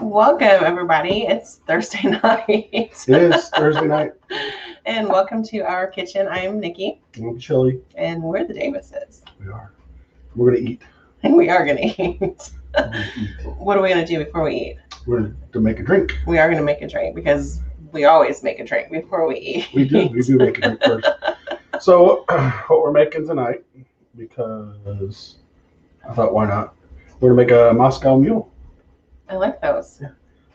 Welcome, everybody. It's Thursday night. It is Thursday night. And welcome to our kitchen. I am Nikki. I'm Chili. And we're the Davises. We are. We're going to eat. And we are going to eat. We're gonna eat. What are we going to do before we eat? We're going to make a drink. We are going to make a drink because we always make a drink before we eat. We do make a drink first. So, what we're making tonight, because I thought, why not? We're going to make a Moscow Mule. I like those. Yeah.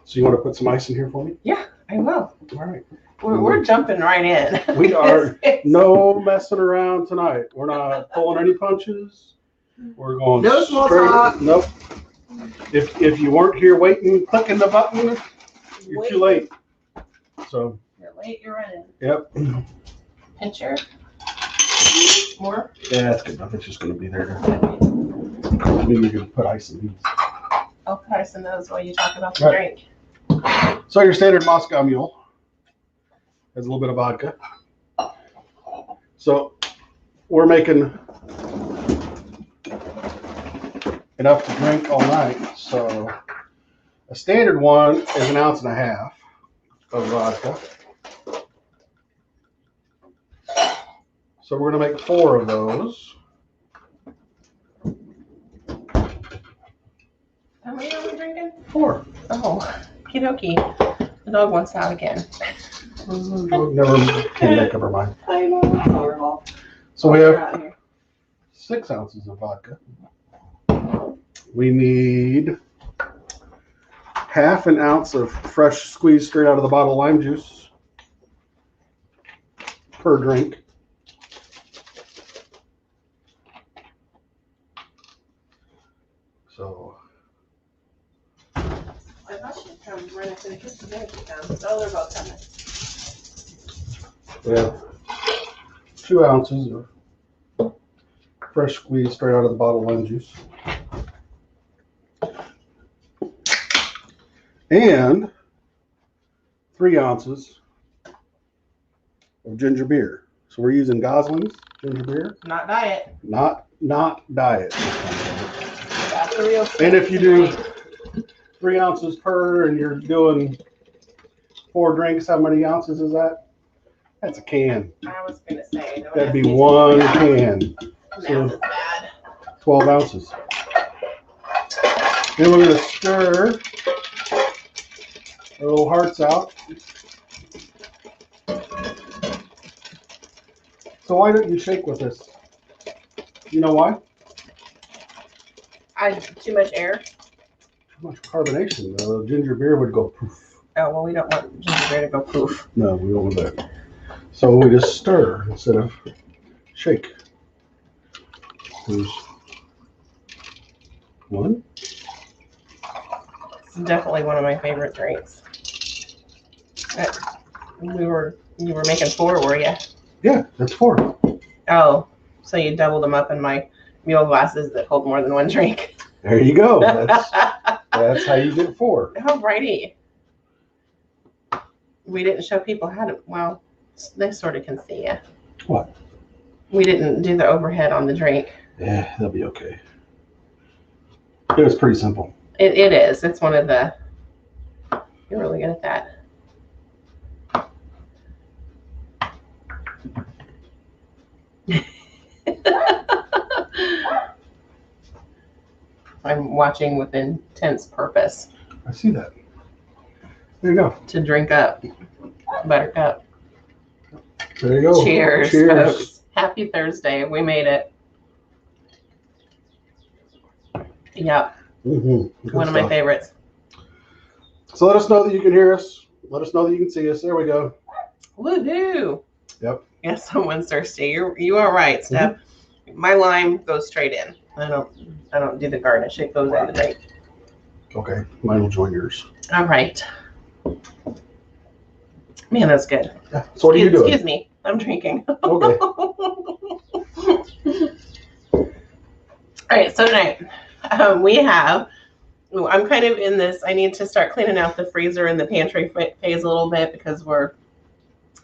So, you want to put some ice in here for me? Yeah, I will. All right. We're jumping right in. We are no messing around tonight. We're not pulling any punches. We're going No small straight. talk. Nope. If you weren't here waiting, clicking the button, you're too late. So. You're late, you're running. Yep. Pincher. More? Yeah, that's good enough. It's just going to be there. Maybe we can put ice in these. I'll put ice in those while you talk about the Right. drink. So your standard Moscow Mule has a little bit of vodka. So we're making enough to drink all night. So a standard one is 1.5 ounces of vodka. So we're going to make 4 of those. How many are we drinking? 4. Oh, okie dokie. The dog wants out again. Never can make up her mind. I know. So we have 6 ounces of vodka. We need 1/2 ounce of fresh squeezed straight out of the bottle lime juice per drink. So I thought she'd come right after the kitchen dinner down. So they're both coming. we have 2 ounces of fresh squeezed straight out of the bottle lime juice. And 3 ounces of ginger beer. So we're using Gosling's ginger beer. Not diet. Not diet. That's the real stuff. And if you do 3 ounces per and you're doing 4 drinks, how many ounces is that? That's a can. I was going to say. That'd be 1 can. Now it's bad. 12 ounces. Then we're going to stir our little hearts out. So why don't you shake with this? You know why? Too much air. Too much carbonation. The ginger beer would go poof. Oh, well, we don't want ginger beer to go poof. No, we don't want that. So we just stir instead of shake. There's 1. It's definitely one of my favorite drinks. You were making 4, were you? Yeah, that's 4. Oh, so you doubled them up in my mule glasses that hold more than 1 drink. There you go. That's how you get 4. Alrighty. We didn't show people how to. Well, they sort of can see you. What? We didn't do the overhead on the drink. Yeah, that'll be okay. It was pretty simple. It is. It's one of the. You're really good at that. I'm watching with intense purpose. I see that. There you go. To drink up. Buttercup. There you go. Cheers, Cheers. folks. Happy Thursday. We made it. Yep. Mm-hmm. One of my favorites. So let us know that you can hear us. Let us know that you can see us. There we go. Woohoo. Yep. Yes, someone's thirsty. You are right, Steph. Mm-hmm. My lime goes straight in. I don't do the garnish. It goes in the drink. Okay. Mine will join yours. All right. Man, that's good. Yeah. So what are you doing? Excuse me. I'm drinking. Okay. All right. So tonight we have. I'm kind of in this. I need to start cleaning out the freezer and the pantry phase a little bit because we're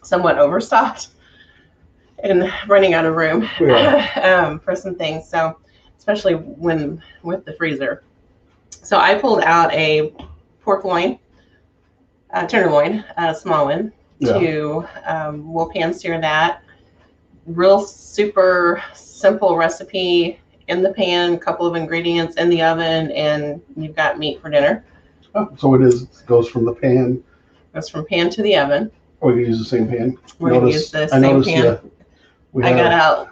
somewhat overstocked and running out of room for some things. So especially with the freezer. So I pulled out a pork loin, tenderloin, small one. Yeah. We'll pan sear that. Real super simple recipe in the pan, a couple of ingredients in the oven, and you've got meat for dinner. Oh, so it goes from the pan. Goes from pan to the oven. We can use the same pan. We're going to use the same pan. We I got out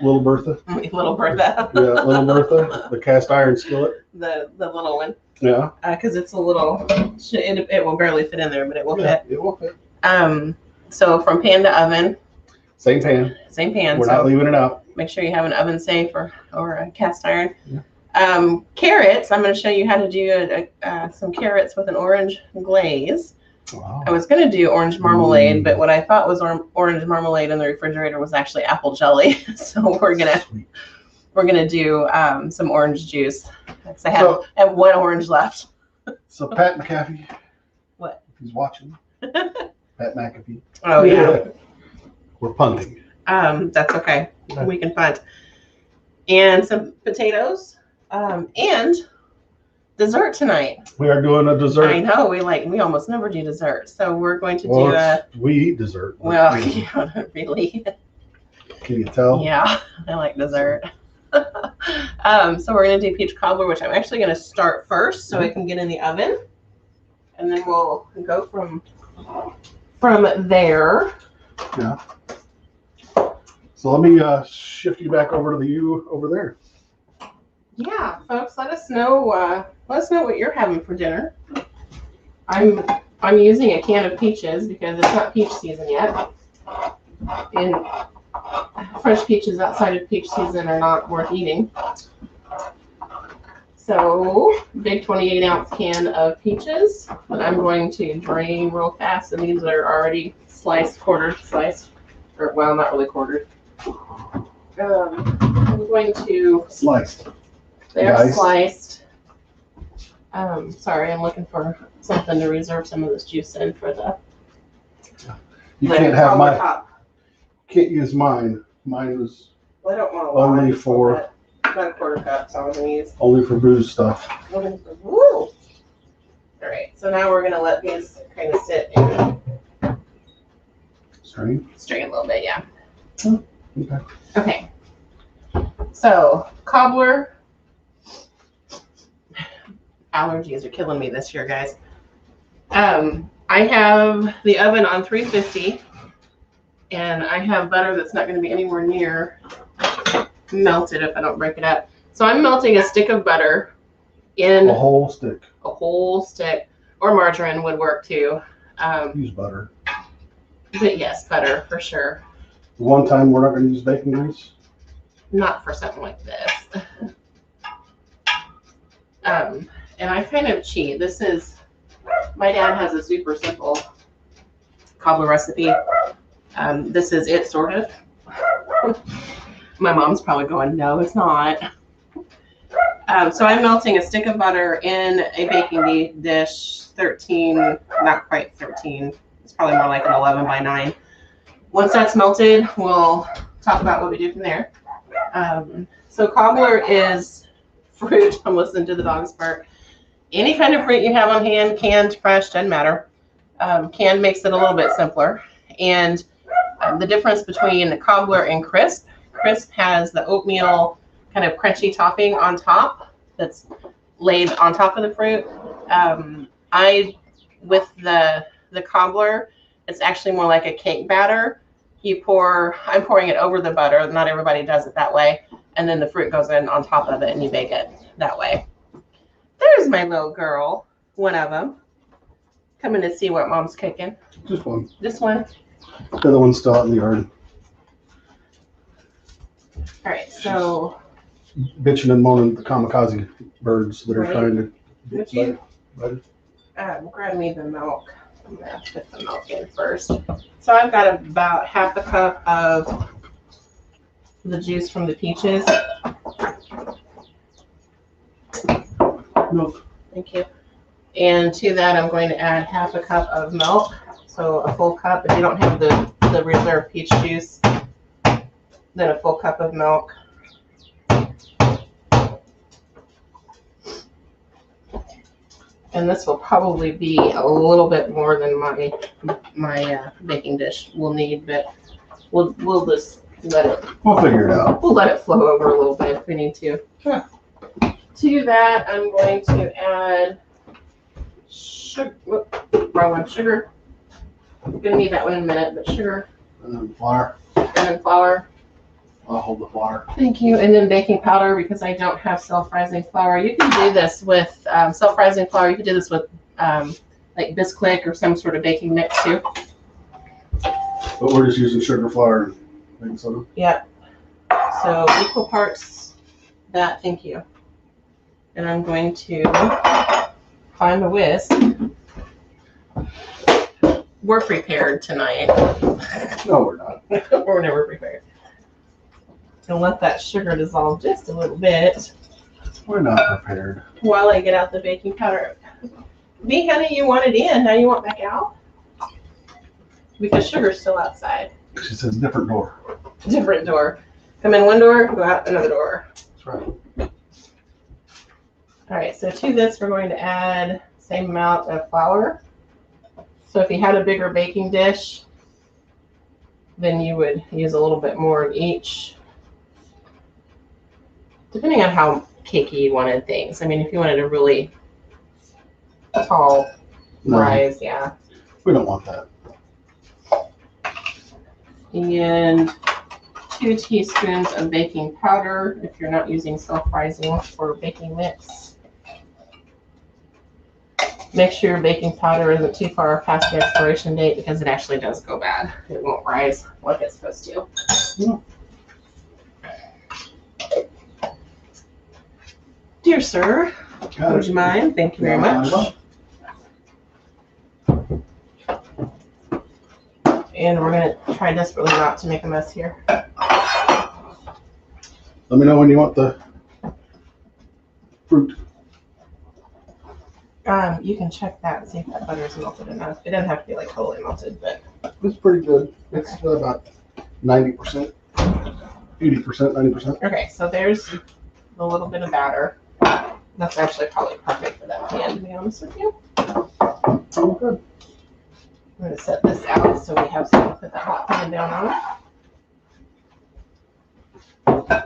Little Bertha. Little Bertha. Yeah, Little Bertha, the cast iron skillet. The little one. Yeah. Because it's a little, it will barely fit in there, but it will fit. It will fit. So from pan to oven. Same pan. Same pan. We're not leaving it out. Make sure you have an oven safe or a cast iron. Yeah. Carrots. I'm going to show you how to do some carrots with an orange glaze. Wow. I was going to do orange marmalade, but what I thought was orange marmalade in the refrigerator was actually apple jelly. So we're gonna do some orange juice. I have one orange left. So Pat McAfee. What? He's watching. Pat McAfee. Oh yeah. We're punting. That's okay. We can punt. And some potatoes. And dessert tonight. We are doing a dessert. I know we almost never do dessert, so we're going to do we eat dessert. Well, yeah, really. Can you tell? Yeah, I like dessert. So we're gonna do peach cobbler, which I'm actually gonna start first, so it can get in the oven, and then we'll go from there. Yeah. So let me shift you back over to you over there. Yeah, folks, let us know what you're having for dinner. I'm using a can of peaches because it's not peach season yet, and fresh peaches outside of peach season are not worth eating. So big 28-ounce can of peaches that I'm going to drain real fast, and these are already quartered, or well, not really quartered. I'm going to sliced. They're sliced. Sorry, I'm looking for something to reserve some of this juice in for the. You can't have mine. Can't use mine. Mine was I don't want only for not a quarter cup, so I'm gonna use only for booze stuff. Woo! All right, so now we're gonna let these kind of sit and strain a little bit, yeah. Okay. Okay. So cobbler. Allergies are killing me this year, guys. I have the oven on 350, and I have butter that's not going to be anywhere near melted if I don't break it up. So I'm melting a stick of butter in a whole stick. A whole stick, or margarine would work too. Use butter. But yes, butter for sure. One time we're not going to use bacon grease. Not for something like this. And I kind of cheat. My dad has a super simple cobbler recipe. This is it, sort of. My mom's probably going, no, it's not. So I'm melting a stick of butter in a baking dish, 13, not quite 13. It's probably more like an 11 by 9. Once that's melted, we'll talk about what we do from there. So cobbler is fruit. I'm listening to the dogs bark. Any kind of fruit you have on hand, canned, fresh, doesn't matter. Canned makes it a little bit simpler. And the difference between cobbler and crisp has the oatmeal kind of crunchy topping on top that's laid on top of the fruit. With the cobbler, it's actually more like a cake batter. I'm pouring it over the butter. Not everybody does it that way. And then the fruit goes in on top of it and you bake it that way. There's my little girl, one of them, coming to see what mom's cooking. Just one. This one? The other one's still out in the yard. All right, so. Bitching and moaning at the kamikaze birds that are trying to get butter. Grab me the milk. I'm going to put the milk in first. So I've got about half a cup of the juice from the peaches. Milk. Thank you. And to that, I'm going to add half a cup of milk. So a full cup. If you don't have the reserved peach juice, then a full cup of milk. And this will probably be a little bit more than my baking dish will need, but we'll just let it. We'll figure it out. We'll let it flow over a little bit if we need to. Yeah. To that, I'm going to add sugar. Wrong one. Sugar. I'm gonna need that one in a minute, but sugar. And then flour. And then flour. I'll hold the flour. Thank you. And then baking powder, because I don't have self-rising flour. You can do this with self-rising flour. You can do this with like Bisquick or some sort of baking mix too. But we're just using sugar, flour, and baking soda. Yep. So equal parts that. Thank you. And I'm going to find a whisk. We're prepared tonight. No, we're not. We're never prepared. And let that sugar dissolve just a little bit We're not prepared. while I get out the baking powder. V, honey, you want it in, now you want back out? Because sugar's still outside. She says different door. Different door. Come in one door, go out another door. That's right. All right, so to this, we're going to add same amount of flour. So if you had a bigger baking dish, then you would use a little bit more of each. Depending on how cakey you wanted things. I mean, if you wanted a really tall rise, yeah. We don't want that. And 2 teaspoons of baking powder if you're not using self-rising for baking mix. Make sure your baking powder isn't too far past the expiration date because it actually does go bad. It won't rise like it's supposed to. Yeah. Dear sir, would you mind? Thank you very much. And we're going to try desperately not to make a mess here. Let me know when you want the fruit. You can check that and see if that butter is melted enough. It doesn't have to be like totally melted, but It's pretty good. It's about 90%, 80%, 90%. okay. So there's a little bit of batter. That's actually probably perfect for that pan, to be honest with you. Oh, good. I'm going to set this out so we have something to put the hot pan down on.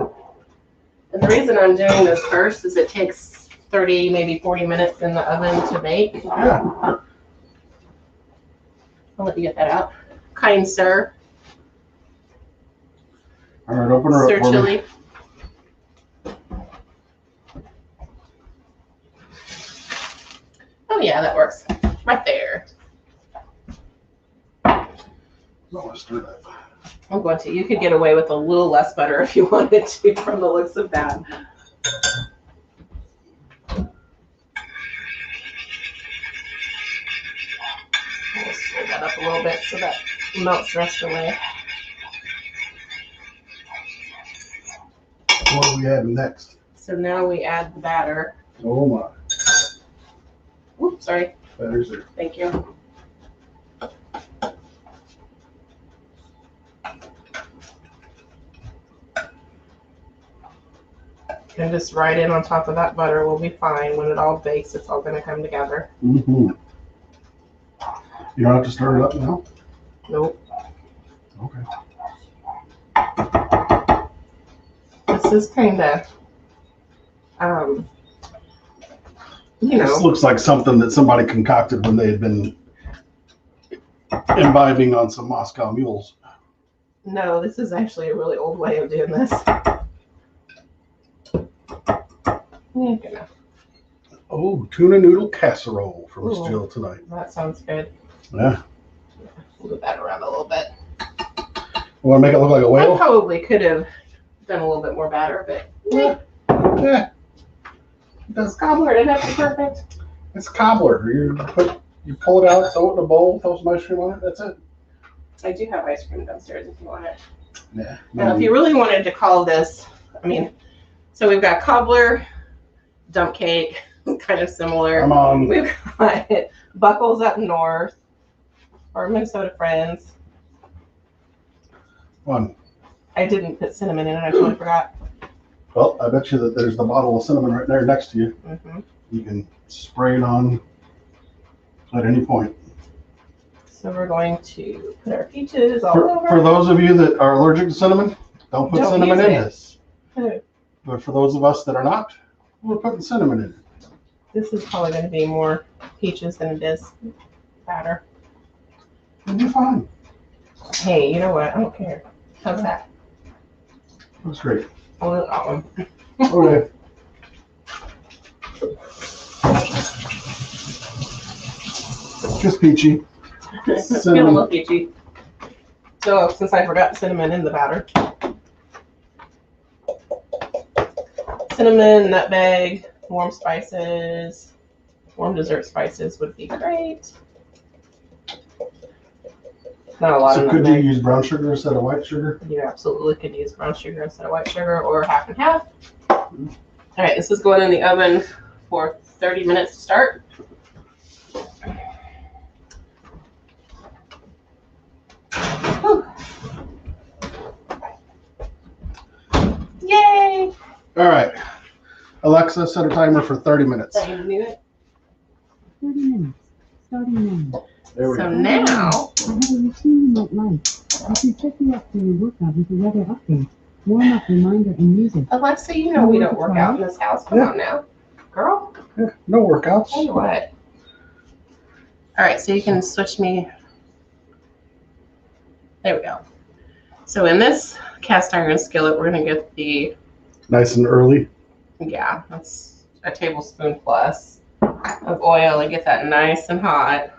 And the reason I'm doing this first is it takes 30, maybe 40 minutes in the oven to bake. Yeah. I'll let you get that out. Kind sir. All right, open her Sir up for Chili. me. Oh yeah, that works. Right there. I don't want to stir that. I'm going to. You could get away with a little less butter if you wanted to from the looks of that. We'll stir that up a little bit so that melts the rest away. What do we add next? So now we add the batter. Oh my. Oops, sorry. Batter's there. Thank you. And just right in on top of that butter will be fine. When it all bakes, it's all going to come together. Mm-hmm. You don't have to stir it up now? Nope. Okay. This is kind of, you This know, looks like something that somebody concocted when they had been imbibing on some Moscow mules. no, this is actually a really old way of doing this. Okay, Oh, tuna noodle casserole for Miss Ooh. Jill tonight. that sounds good. Yeah. Move that around a little bit. Want to make it look like a I whale? probably could have done a little bit more batter, but Yeah. this cobbler didn't have to be perfect. It's cobbler. You pull it out, throw it in a bowl, throw some ice cream on it. That's it. I do have ice cream downstairs if you want it. Yeah. Now, if you really wanted to call this, I mean, so we've got cobbler, dump cake, kind of similar. Come on. We've got Buckles up north, or Minnesota Friends. One. I didn't put cinnamon in it. I totally forgot. Well, I bet you that there's the bottle of cinnamon right there next to you. Mm-hmm. You can spray it on at any point. So we're going to put our peaches all For over. those of you that are allergic to cinnamon, don't put cinnamon use in it. this. But for those of us that are not, we're putting cinnamon in it. This is probably going to be more peaches than it is batter. It'll be fine. Hey, you know what? I don't care. How's that? That's great. I'll do that one. Okay. Just peachy. It's Cinnamon. feeling a little peachy. So since I forgot cinnamon in the batter. Cinnamon, nutmeg, warm spices, warm dessert spices would be great. Not a lot So of could nutmeg. you use brown sugar instead of white sugar? You absolutely could use brown sugar instead of white sugar, or half and half. All right, this is going in the oven for 30 minutes to start. Whew. Yay! All right. Alexa, set a timer for 30 minutes. That you knew it. 30 minutes, starting now. There we So go. now, I have a routine you might like. I can set you up for your workout with a weather update, warm-up reminder, and music. Alexa, you know we don't work out in this house. Come on now. Girl, Yeah, no workouts. tell you what. All right, so you can switch me. There we go. So in this cast iron skillet, we're gonna get the, Nice and early. yeah, that's a tablespoon plus of oil and get that nice and hot.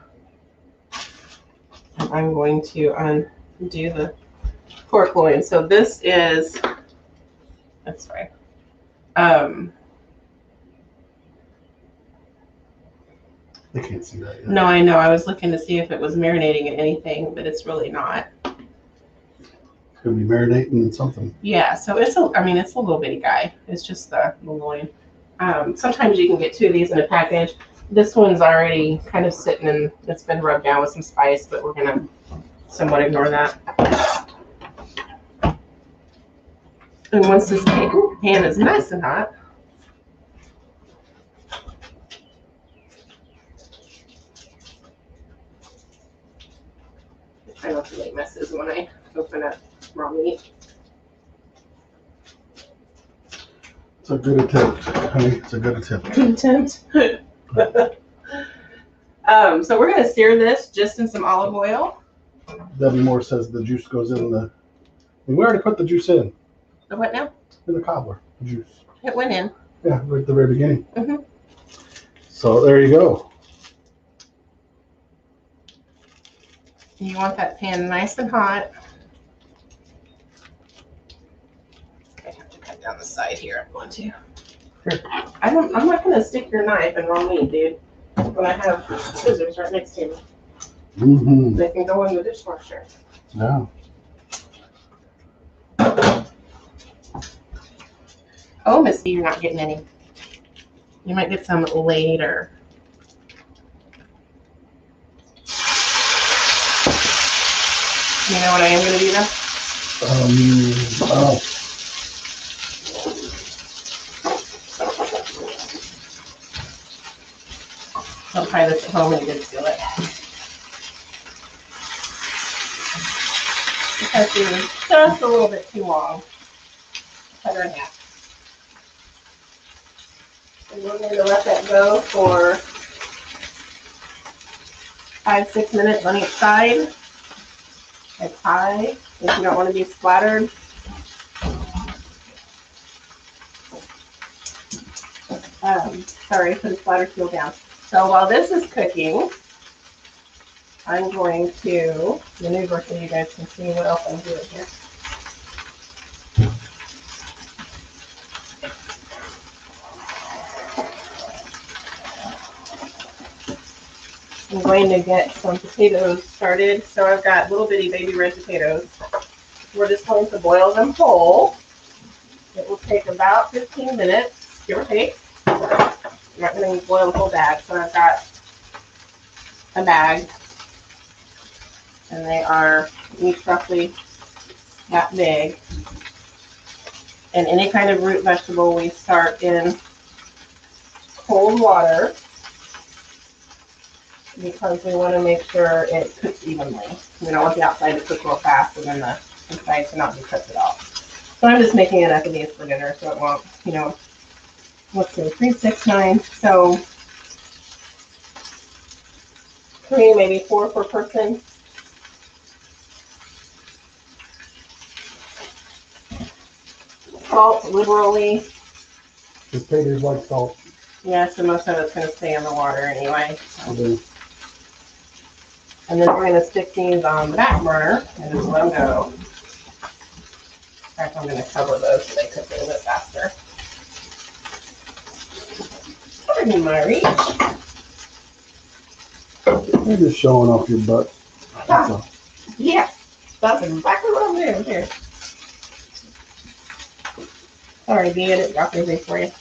And I'm going to undo the pork loin. So this is, that's right. They can't see that yet. No, I know. I was looking to see if it was marinating in anything, but it's really not. Could be marinating in something. Yeah, so it's it's a little bitty guy. It's just the loin. Sometimes you can get two of these in a package. This one's already kind of sitting and it's been rubbed down with some spice, but we're gonna somewhat ignore that. And once this pan is nice and hot, I try not to make messes when I open up raw meat. It's a good attempt, honey. It's a good attempt. Content. So we're gonna sear this just in some olive oil. Debbie Moore says the juice goes in the. We already put the juice in The what now? the cobbler. The juice. It went in. Yeah, right at the very beginning. Mhm. So there you go. You want that pan nice and hot. I have to cut down the side here. I'm going to. I'm not gonna stick your knife in raw meat, dude. When I have scissors right next to me, Mm-hmm. they can go in the dishwasher. Yeah. Oh, Missy, you're not getting any. You might get some later. You know what I am gonna do now? Oh. Don't try this at home and you can feel it. Because it's just a little bit too long. Cut her in half. And we're going to let that go for 5-6 minutes on each side. It's high if you don't want to be splattered. Sorry, put the splatter tool down. So while this is cooking, I'm going to maneuver so you guys can see what else I'm doing here. I'm going to get some potatoes started. So I've got little bitty baby red potatoes. We're just going to boil them whole. It will take about 15 minutes, give or take. I'm not going to boil the whole bag, so I've got a bag. And they are each roughly that big. And any kind of root vegetable, we start in cold water. because we want to make sure it cooks evenly. We don't want the outside to cook real fast and then the inside to not be cooked at all. So I'm just making enough of these for dinner so it won't, you know, let's see, 3, 6, 9. So 3, maybe 4 per person. Salt liberally. Potatoes like salt. Yeah, so most of it's going to stay in the water anyway. Okay. And then we're going to stick these on the back burner and just let them go. In fact, I'm going to cover those so they cook a little bit faster. Pardon my reach. You're just showing off your butt. That's all. Yeah, that's exactly what I'm doing here. Sorry, Dee, I didn't drop anything for you.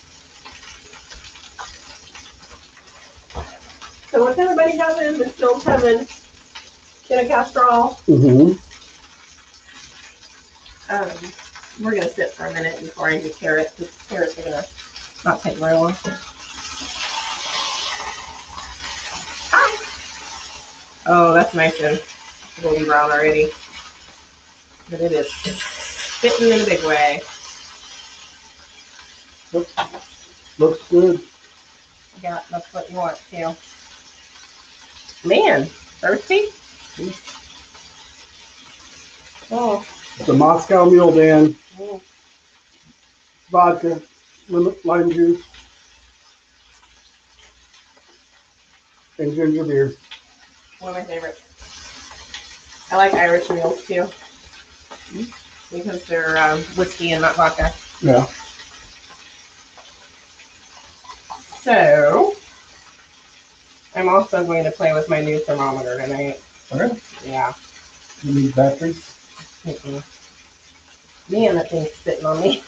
So what's everybody having? The still having kiddo casserole. Mm-hmm. We're gonna sit for a minute before I do carrots, because carrots are gonna not take very long. Oh, that's nice and golden brown already. But it is fitting in a big way. Looks good. Yeah, that's what you want too. Man, thirsty? Oh. The Moscow Mule, Dan. Mm. Vodka, lime juice, and ginger beer. One of my favorites. I like Irish meals too, because they're whiskey and not vodka. Yeah. So, I'm also going to play with my new thermometer tonight. Okay. Yeah. You need batteries? Mm-mm. Man, that thing's sitting on me.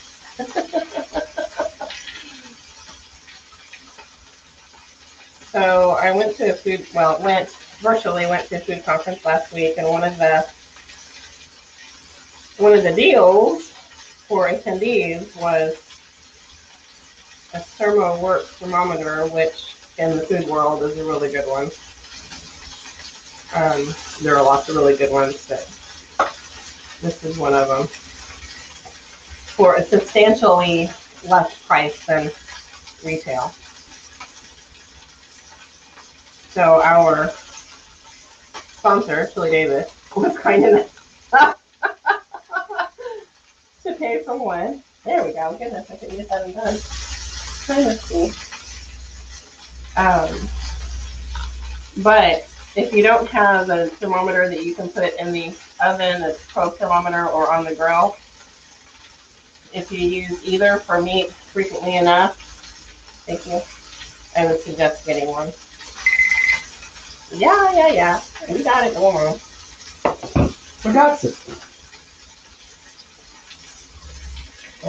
So I went to a virtually went to a food conference last week, and one of the deals for attendees was a ThermoWorks thermometer, which in the food world is a really good one. There are lots of really good ones, but this is one of them for a substantially less price than retail. So our sponsor, Chili Davis, was kind enough to pay for one. There we go. Goodness, I couldn't get that undone. Trying to see. But if you don't have a thermometer that you can put in the oven, that's probe thermometer, or on the grill, if you use either for meat frequently enough, thank you, I would suggest getting one. Yeah. We got it. Go on. We got it.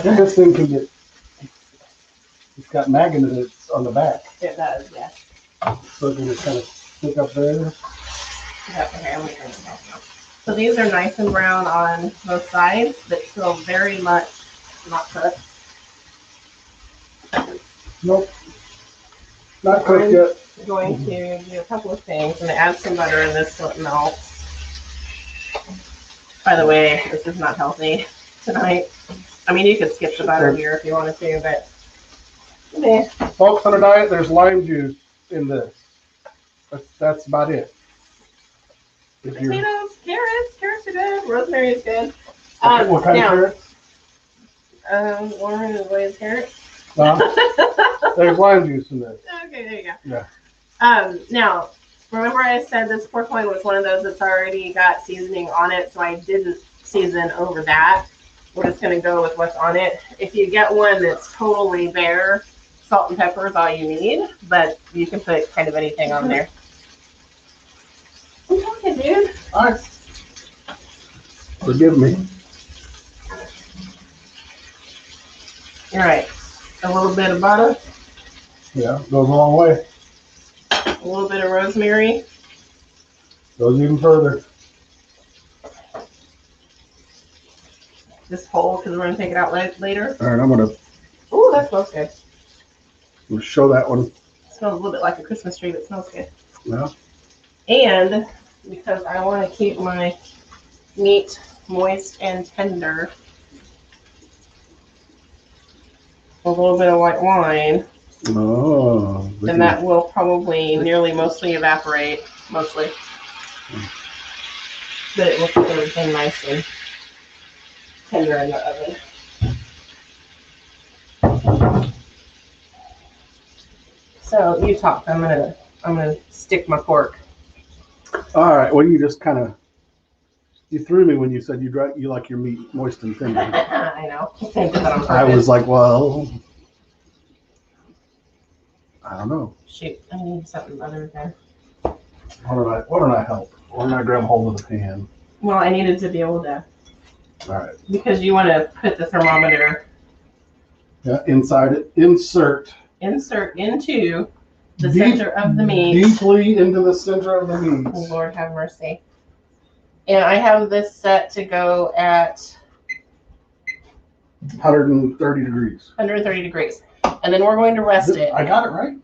This thing can get, it's got magnets on the back. It does, yes. So it's going to kind of stick up there. Yep, okay, I'm going to turn it off now. So these are nice and brown on both sides, but still very much not cooked. Nope. Not cooked yet. I'm going to do a couple of things. I'm going to add some butter in this so it melts. By the way, this is not healthy tonight. I mean, you could skip the butter here if you wanted to, but meh. Folks on a diet, there's lime juice in this. That's about it. Potatoes, carrots are good. Rosemary is good. What kind of carrots? Orange and glazed carrots. There's lime juice in this. Okay, there you go. Yeah. Now, remember I said this pork loin was one of those that's already got seasoning on it, so I didn't season over that. We're just going to go with what's on it. If you get one that's totally bare, salt and pepper is all you need, but you can put kind of anything on there. I'm talking, dude. All right. Forgive me. All right. A little bit of butter. Yeah, goes a long way. A little bit of rosemary. Goes even further. This whole, because we're going to take it out later. All right, I'm going to Ooh, that smells good. show that one. It smells a little bit like a Christmas tree, but it smells good. Yeah. And because I want to keep my meat moist and tender, a little bit of white wine, Oh. and that will probably nearly mostly evaporate, mostly. But it will keep everything nice and tender in the oven. So you talk. I'm gonna stick my pork. All right. Well, you just kind of threw me when you said you like your meat moist and tender. I know. I did that on purpose. I was like, well, I don't know. Shoot, I need something other than. Why don't I help? Why don't I grab hold of the pan? Well, I needed to be able to. All right. Because you want to put the thermometer. Yeah, inside it. Insert Into the center of the meat. Deeply into the center of the meat. Oh, Lord have mercy. And I have this set to go at 130 degrees. 130 degrees. And then we're going to rest it. I got it right?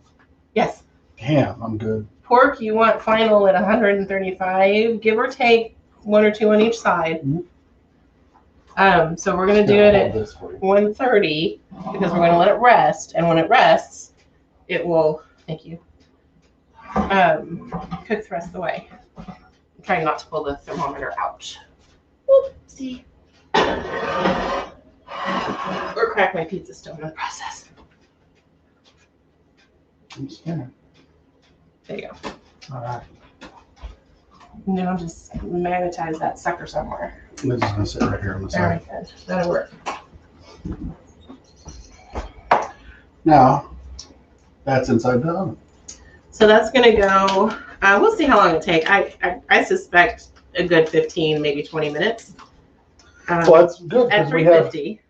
Yes. Damn, I'm good. Pork, you want final at 135, give or take 1 or 2 on each side. Mm-hmm. So we're going to do it at 130 because we're going to let it rest. And when it rests, it will, thank you, cook the rest of the way. I'm trying not to pull the thermometer out. Oopsie. Or crack my pizza stone in the process. I'm scared. There you go. All right. Now just magnetize that sucker somewhere. This is going to sit right here on the Very side. good. That'll work. Now, that's inside the oven. So that's going to go, we'll see how long it takes. I suspect a good 15, maybe 20 minutes. Well, that's good At because we have 350.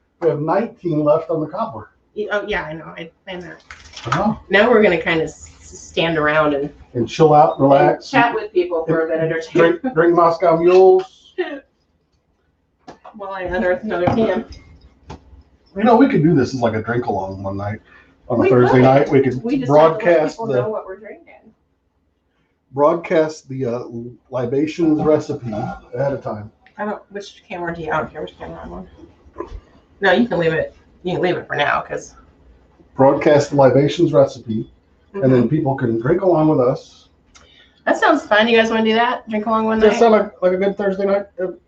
19 left on the cobbler. Oh, yeah, I know. I planned that. Uh-huh. Now we're going to kind of stand around and chill out, relax. chat with people for a minute or two Drink Moscow Mules. while I unearth another can. You know, we could do this as like a drink along one night on a We Thursday could. night. We could We just have to let broadcast people know what we're drinking. the libations recipe ahead of time. I don't. Which camera do you? I don't care which camera I'm on. No, you can leave it. You can leave it for now because. Broadcast the libations recipe, and then people can drink along with us. That sounds fun. You guys want to do that? Drink along one Does that night? sound like a good Thursday night?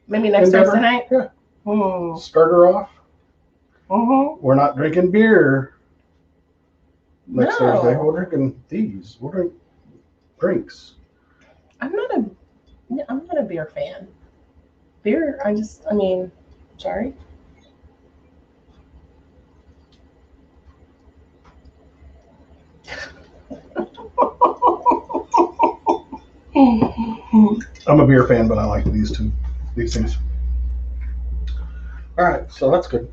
Maybe next endeavor? Thursday night? Yeah. Mm. Start her off. Mm-hmm. We're not drinking beer next No. Thursday. We're drinking these. We're drinking drinks. I'm not a beer fan. Beer, sorry. I'm a beer fan, but I like these things. All right, so that's good.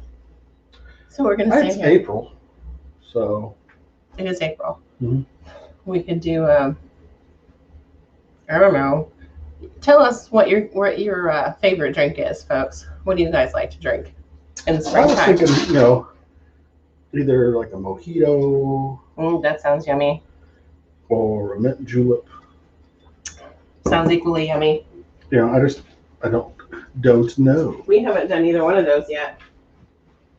So we're gonna It's stay here. April, so It is April. Mhm. We could do. I don't know. Tell us what your favorite drink is, folks. What do you guys like to drink in the I was springtime? thinking, either like a mojito That sounds yummy. or a mint julep. Sounds equally yummy. I don't know We haven't done either one of those yet.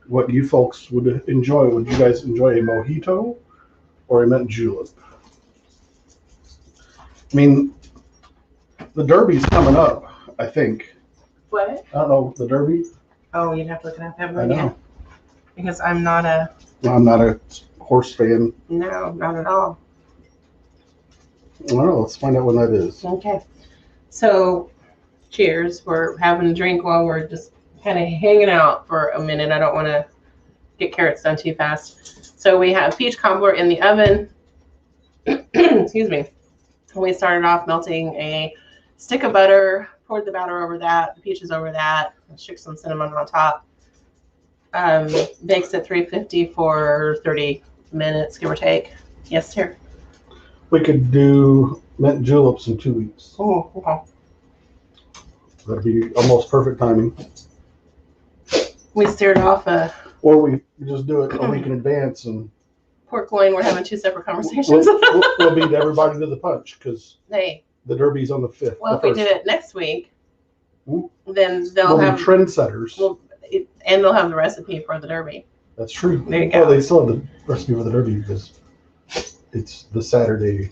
what you folks would enjoy. Would you guys enjoy a mojito or a mint julep? I mean, the Derby's coming up, I think. What? I don't know, the Derby? Oh, you'd have to look it up. I have no I idea. know. Because I'm not a. I'm not a horse fan. No, not at all. I don't know, let's find out when that is. Okay. So, cheers. We're having a drink while we're just kind of hanging out for a minute. I don't want to get carrots done too fast. So we have peach cobbler in the oven. Excuse me. We started off melting a stick of butter, poured the batter over that, the peaches over that, shook some cinnamon on top. Bakes at 350 for 30 minutes, give or take. Yes, sir. We could do mint juleps in 2 weeks. Oh, okay. That'd be almost perfect timing. We stirred off a Or we just do it a week in advance and pork loin. We're having two separate conversations. we'll beat everybody to the punch because Hey, The Derby's on the 5th. Well, if we did it next week, Hmm? then they'll We'll have be trendsetters. and they'll have the recipe for the Derby. That's true. There you go. Well, they still have the recipe for the Derby because it's the Saturday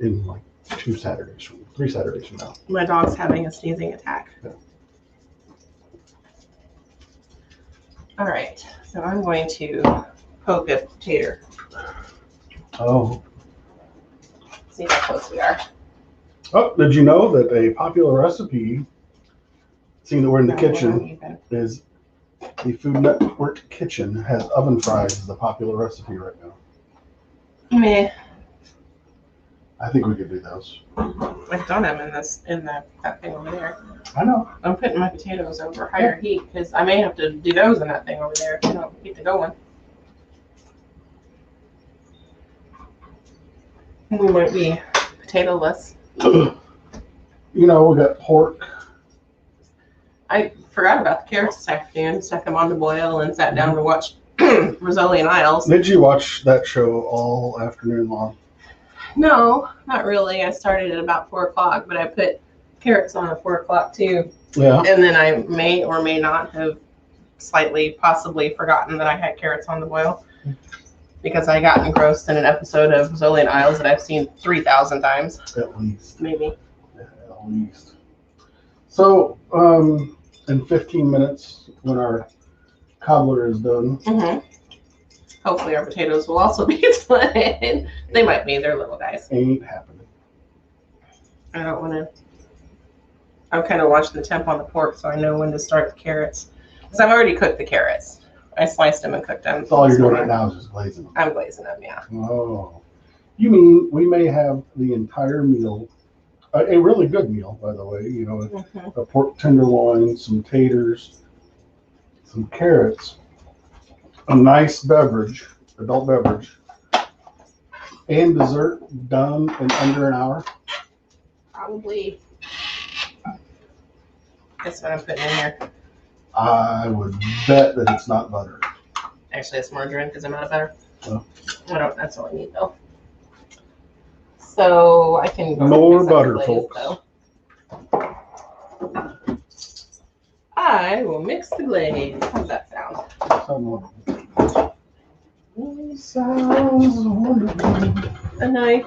in like 3 Saturdays from now. My dog's having a sneezing attack. Yeah. All right, so I'm going to poke a tater. Oh. See how close we are. Oh, did you know that a popular recipe, seeing that we're in the kitchen, is the Food Network kitchen has oven fries as the popular recipe right now. Meh. I think we could do those. I've done them in that thing over there. I know. I'm putting my potatoes over higher heat because I may have to do those in that thing over there if I don't keep it going. We might be potato-less. You know, we got pork. I forgot about the carrots this afternoon. Stuck them on the boil and sat down to watch Rizzoli and Isles. Did you watch that show all afternoon long? No, not really. I started at about 4 o'clock, but I put carrots on at 4 o'clock too. Yeah. And then I may or may not have possibly forgotten that I had carrots on the boil because I got engrossed in an episode of Rizzoli and Isles that I've seen 3,000 times. At least. Maybe. Yeah, at least. So, in 15 minutes, when our cobbler is done, Hopefully our potatoes will also be split. They might be. They're little guys. ain't happening. I don't want to. I'm kind of watching the temp on the pork so I know when to start the carrots. Because I've already cooked the carrots. I sliced them and cooked them. That's all you're doing right now is just glazing them. I'm glazing them, yeah. Oh. You mean we may have the entire meal, a really good meal, by the way, you know, a pork tenderloin, some taters, some carrots, a nice beverage, adult beverage, and dessert done in under an hour? Probably. Guess what I'm putting in here. I would bet that it's not butter. Actually, it's margarine because I'm out of butter. Oh. That's all I need though. So I can go More mix up the butter, glaze, folks. though. I will mix the glaze. How's that sound? Sounds wonderful. A knife.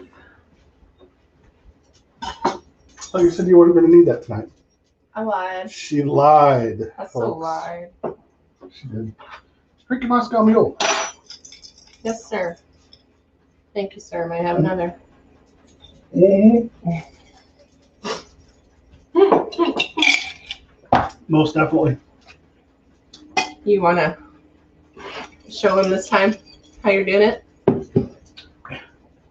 Oh, you said you weren't going to need that tonight. I lied. She lied. I so folks. lied. She did. Drink your Moscow Mule. Yes, sir. Thank you, sir. May I have another? Most definitely. You want to show him this time how you're doing it?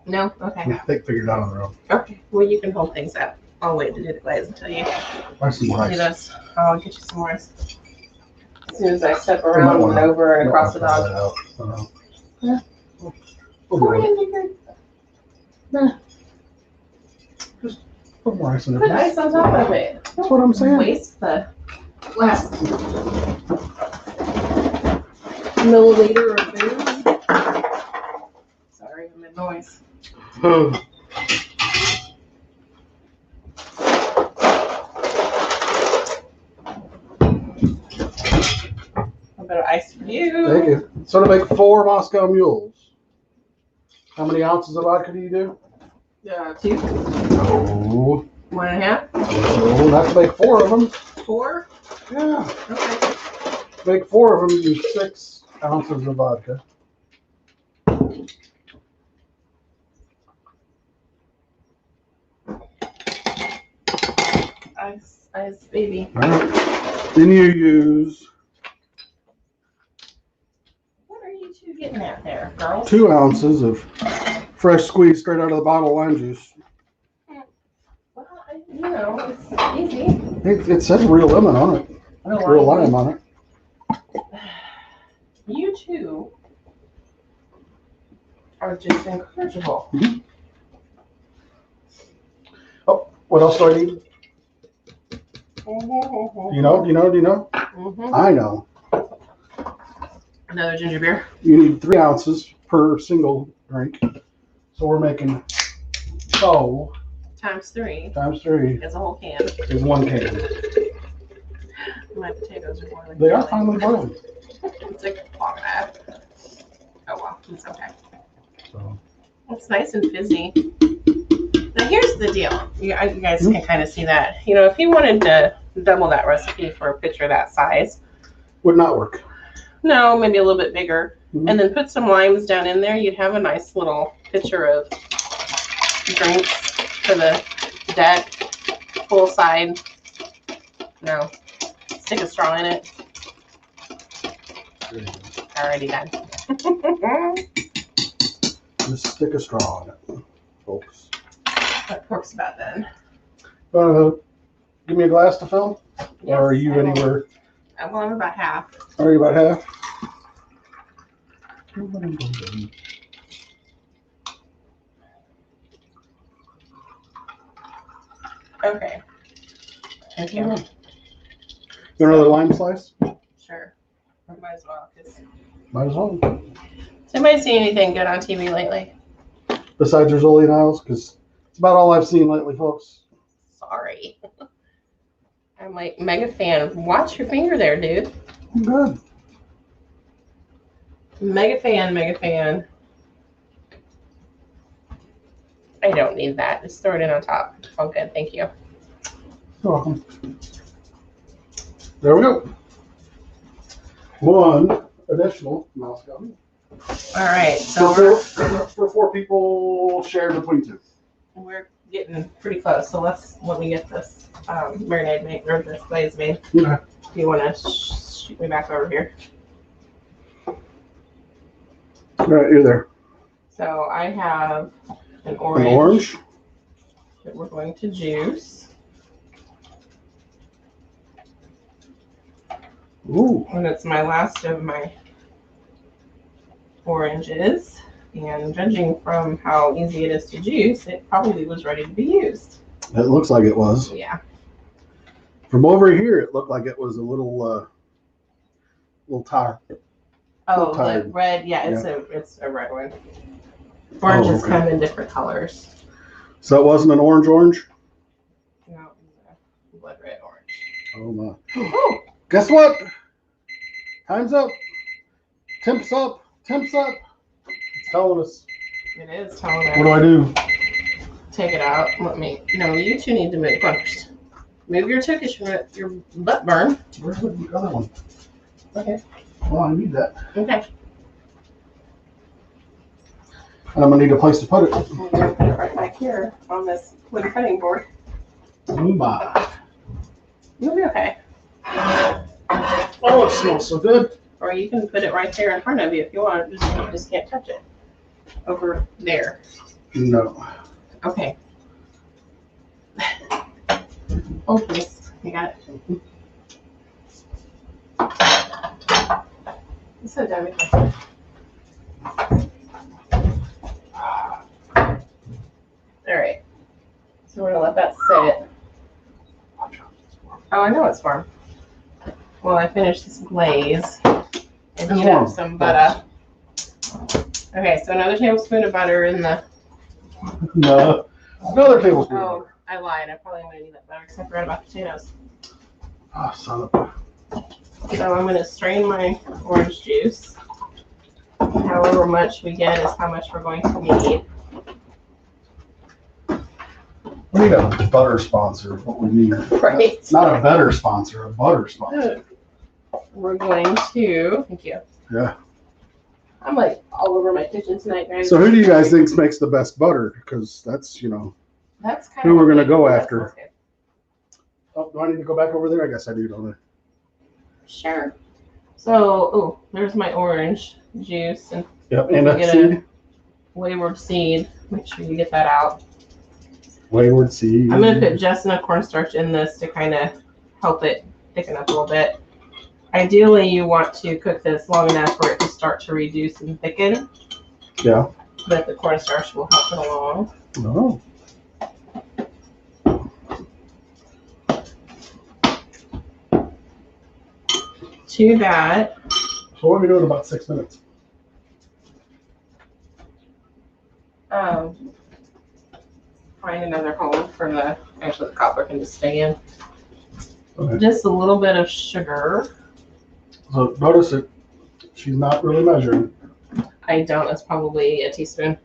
No? Okay. Yeah, they figured it out on their own. Okay. Well, you can hold things up. I'll wait to do the glaze until you Buy some do rice. this. I'll get you some rice. As soon as I step around and over and across the dog. Yeah. We'll do it. Just put more ice in Put there. ice on top of it. That's what I'm saying. Waste the last milliliter of food. Sorry, I'm in noise. A bit of ice for you. Thank you. So to make 4 Moscow Mules, how many ounces of vodka do you do? 2, No. 1.5, No, not to make 4 of them. 4. Yeah. Okay. To make 4 of them, you use 6 ounces of vodka. Ice, baby. All right. Then you use What are you two getting at there, girls? 2 ounces of fresh squeezed straight out of the bottle lime juice. Well, you know, it's easy. It says real lemon on it. Real lime on it. You two are just incorrigible. Oh, what else do I need? Mm-hmm. Do you know? I know. Another ginger beer. You need 3 ounces per single drink. So we're making 12 Times 3 Times 3 is a whole can. is 1 can. My potatoes are boiling. They are finally boiling. It's like a long enough. Oh well, it's okay. So, It's nice and fizzy. Now here's the deal. You guys can kind of see that. You know, if you wanted to double that recipe for a pitcher that size, would not work. no, maybe a little bit bigger, Mhm. and then put some limes down in there, you'd have a nice little pitcher of drinks for the deck, full side. No, stick a straw in it. There you go. Already done. Just stick a straw on it, folks. That works about then. Give me a glass to fill? Yes, or are you I will. anywhere? Well, I'm about half. Are you about half? Okay. Thank you. You want another lime slice? Sure. Might as well. 'Cause... Might as well. Has anybody seen anything good on TV lately? Besides Rizzoli and Isles, because it's about all I've seen lately, folks. Sorry. I'm like mega fan. Watch your finger there, dude. I'm good. Mega fan, mega fan. I don't need that. Just throw it in on top. Oh, good. Thank you. You're welcome. There we go. One additional mouse gummy. All right. So For 4 people shared between 2. we're getting pretty close. So let me get this marinade made, or this glaze made. Okay. If you want to shoot me back over here. All right, you're there. So I have an An orange, orange. that we're going to juice. Ooh. And it's my last of my oranges. And judging from how easy it is to juice, it probably was ready to be used. It looks like it was. Yeah. From over here, it looked like it was a little tired. Oh, the tired. red. Yeah, it's a red one. Oranges okay. come in different colors. So it wasn't an orange? No, it's a blood red orange. Oh my. Oh, Guess what? Time's up. Temps up. Temps up. It's telling us. it is telling us. What do I do? Take it out. No, you two need to move first. Move your turkish, your butt burn. Where's the other one? Okay. Well, I need that. Okay. And I'm going to need a place to put it. I'm going to put it right back here on this wood cutting board. Oh my. You'll be okay. Oh, it smells so good. Or you can put it right there in front of you if you want. You just can't touch it. Over there. No. Okay. Oh, please. You got it. It's so dumb. All right. So we're gonna let that sit. Oh, I know it's warm. Well, I finished this glaze and heat up some butter. Okay, so another tablespoon of butter in the. No. Another tablespoon. Oh, I lied. I probably am gonna need that butter because I forgot about potatoes. Oh, son of a. So I'm gonna strain my orange juice. However much we get is how much we're going to need. We need a butter sponsor. What we need. Right. Not a better sponsor, a butter sponsor. We're going to. Thank you. Yeah. I'm like all over my kitchen tonight, guys. So who do you guys think makes the best butter? Because that's, That's kind who of we're gonna good. go That's after. okay. Oh, do I need to go back over there? I guess I do, don't I? Sure. So, there's my orange juice and Yep. We And can a get seed. wayward seed. Make sure you get that out. Wayward seed. I'm gonna put just enough cornstarch in this to kind of help it thicken up a little bit. Ideally, you want to cook this long enough for it to start to reduce and thicken. Yeah. But the cornstarch will help it along. Oh. To that, So what are we doing in about 6 minutes? find another home. in for actually the cobbler can just stay in. Okay. Just a little bit of sugar. So notice it. She's not really measuring. I don't, it's probably a teaspoon.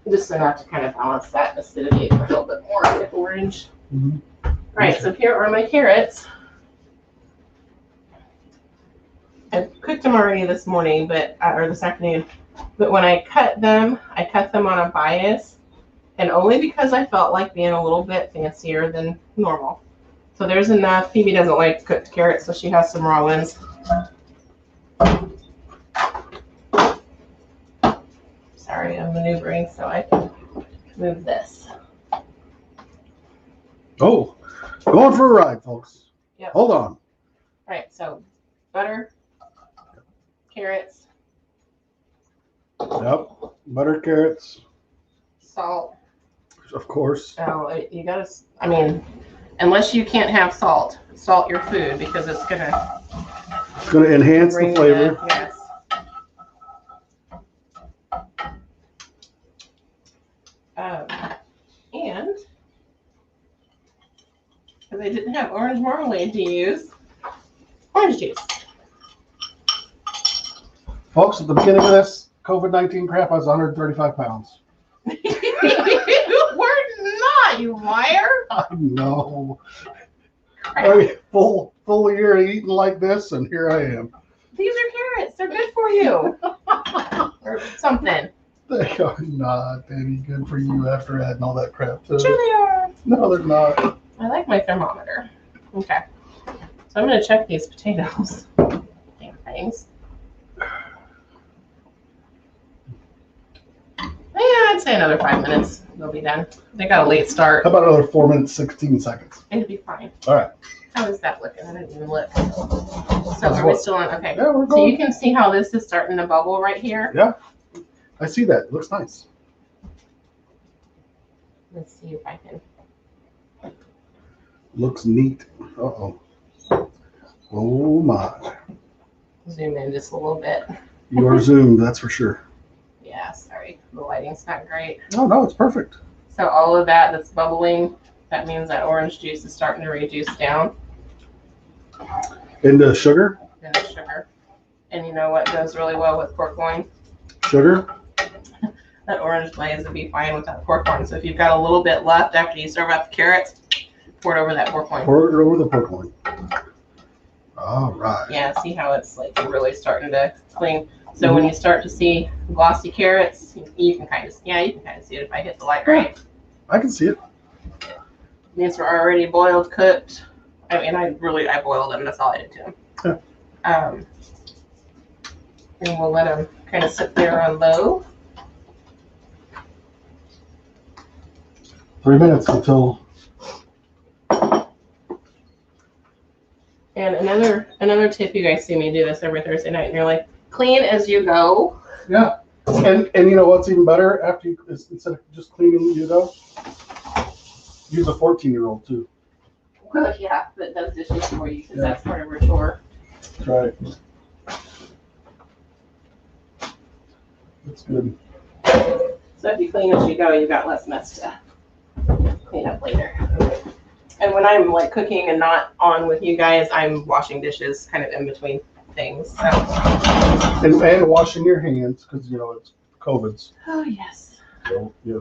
Just enough to kind of balance that acidity a little bit more with orange. Mhm. All right, so here are my carrots. I cooked them already this morning, or this afternoon. But when I cut them on a bias, and only because I felt like being a little bit fancier than normal. So there's enough. Phoebe doesn't like cooked carrots, so she has some raw ones. Sorry, I'm maneuvering so I can move this. Oh, going for a ride, folks. Yep. Hold on. All right, so butter, carrots, Yep. Butter, carrots, salt. of course. Oh, you gotta, I mean, unless you can't have salt, salt your food because it's gonna It's going to enhance the bring flavor. yes. And because I didn't have orange marmalade to use, orange juice. Folks, at the beginning of this COVID-19 crap, I was 135 pounds. We're not, you liar. I know. I mean, full year of eating like this, and here I am. These are carrots. They're good for you. Or something. They are not any good for you after adding all that crap to Sure it. they are. No, they're not. I like my thermometer. Okay. So I'm going to check these potatoes. Damn things. Yeah, I'd say another 5 minutes. They'll be done. They got a late start. How about another 4 minutes, 16 seconds? It'll be fine. All right. How is that looking? I didn't even look. So are we still on? Okay. Yeah, we're So going. you can see how this is starting to bubble right here. Yeah. I see that. It looks nice. Let's see if I can. Looks neat. Uh-oh. Oh, my. Zoom in just a little bit. You are zoomed, that's for sure. Yeah, sorry. The lighting's not great. No, it's perfect. So all of that's bubbling, that means that orange juice is starting to reduce down And sugar? in the sugar. And you know what goes really well with pork loin? Sugar? That orange glaze would be fine with that pork loin. So if you've got a little bit left after you serve out the carrots, pour it over that pork loin. Pour it over the pork loin. All right. Yeah, see how it's like really starting to cling. So when you start to see glossy carrots, you can kind of see it if I hit the light right. I can see it. These were already boiled, cooked. I mean, I boiled them. That's all I did to them. Yeah. And we'll let them kind of sit there on low. 3 minutes until. And another tip, you guys see me do this every Thursday night, and you're like, clean as you go. Yeah. And you know what's even better after you, instead of just cleaning, you go, use a 14-year-old too. Well, yeah, that does dishes for you because Yeah. that's part of her chore. That's right. That's good. So if you clean as you go, you've got less mess to clean up later. And when I'm like cooking and not on with you guys, I'm washing dishes kind of in between things. So. And washing your hands because you know it's COVID's. Oh yes. So, yeah.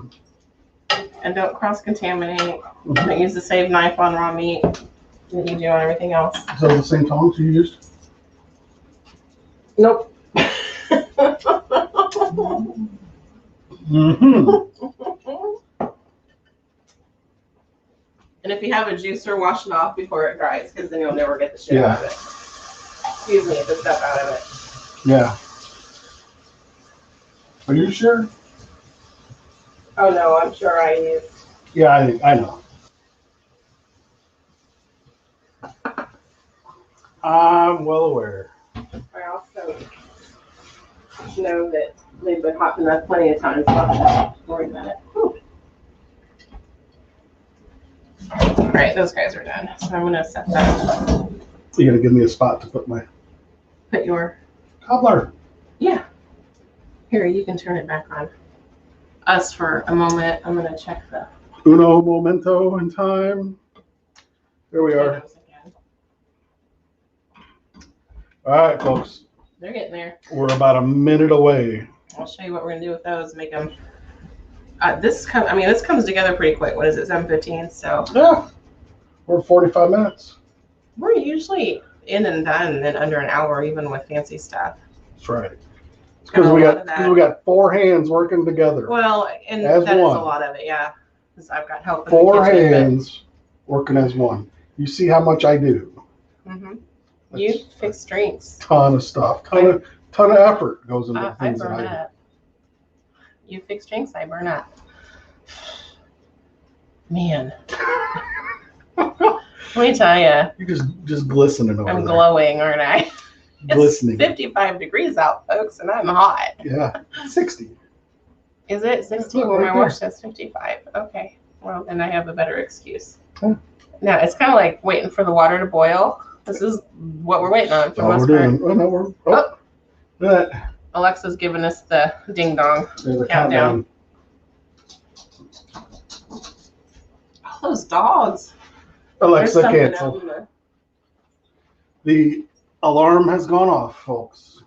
And don't cross contaminate. Don't use the same knife on raw meat that you do on everything else. Is that the same tongs you used? Nope. Mm-hmm. And if you have a juicer, wash it off before it dries, because then you'll never get the shit out of it. Excuse me, the stuff out of it. Yeah. Are you sure? Oh no, I'm sure I use. Yeah, I know. I'm well aware. I also know that they've been hot enough plenty of times. So I'm not worried about it. Whew. All right, those guys are done. So I'm gonna set that. You gotta give me a spot to put my Put your. cobbler. Yeah. Here, you can turn it back on us for a moment. I'm gonna check the Uno momento in time. There we are. Potatoes again. All right, folks. They're getting there. We're about a minute away. I'll show you what we're gonna do with those. Make them. This comes together pretty quick. What is it? 7:15. So Yeah. We're 45 minutes. we're usually in and done in under an hour, even with fancy stuff. That's right. It's because we got 4 hands working together. Well, and As that is one. a lot of it, yeah. Because I've got help in 4 the kitchen. hands working as one. You see how much I do. Mm-hmm. You fix drinks. Ton of stuff. Ton of effort goes into the I things that burn I do. up. You fix drinks, I burn up. Man. Let me tell you. You're just glistening over I'm there. glowing, aren't I? Glistening. It's 55 degrees out, folks, and I'm hot. Yeah. 60. Is it 60? Look, Well, right my there. watch says 55. Okay. Well, then I have a better excuse. Huh. Now, it's kind of like waiting for the water to boil. This is what we're waiting on for the All we're most part. doing. Oh, no, we're. That. Alexa's giving us the ding dong. There's a Countdown. Oh, those dogs. Alexa, There's something cancel. out in the- The alarm has gone off, folks.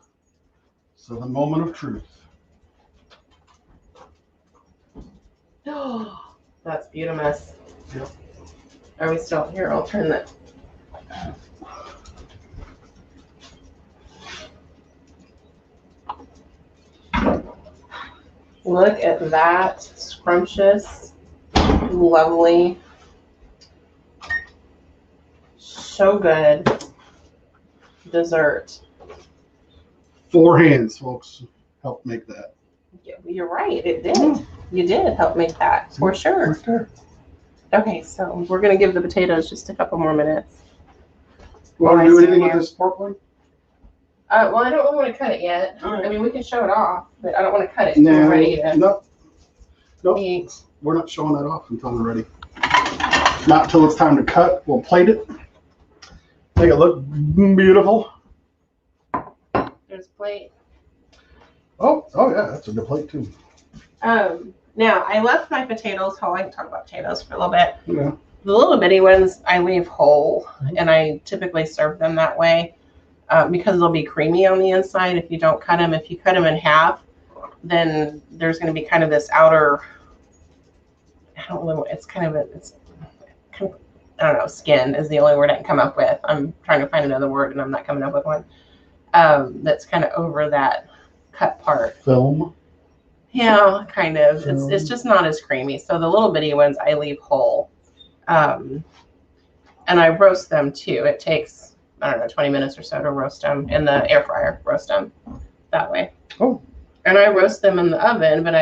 So the moment of truth. That's beautiful. Yep. Are we still here? I'll turn that. Look at that scrumptious, lovely, so good dessert. 4 hands, folks, help make that. Yeah, you're right. It did. You did help make that for sure. Right there. Okay, so we're gonna give the potatoes just a couple more minutes. Want to do anything with this pork one? Well, I don't really want to cut it yet. All right. I mean, we can show it off, but I don't want to cut it until we're ready to Nope. eat. We're not showing that off until we're ready. Not until it's time to cut. We'll plate it. Make it look beautiful. There's a plate. Oh yeah, that's a good plate too. Now I left my potatoes whole. I can talk about potatoes for a little bit. Yeah. The little bitty ones I leave whole, and I typically serve them that way because they'll be creamy on the inside if you don't cut them. If you cut them in half, then there's going to be kind of this outer. I don't know. It's kind of I don't know. Skin is the only word I can come up with. I'm trying to find another word, and I'm not coming up with one. That's kind of over that cut part. Film. Yeah, kind of. It's just not as creamy. So the little bitty ones I leave whole. And I roast them too. It takes, I don't know, 20 minutes or so to roast them in the air fryer, roast them that way. Oh. And I roast them in the oven, but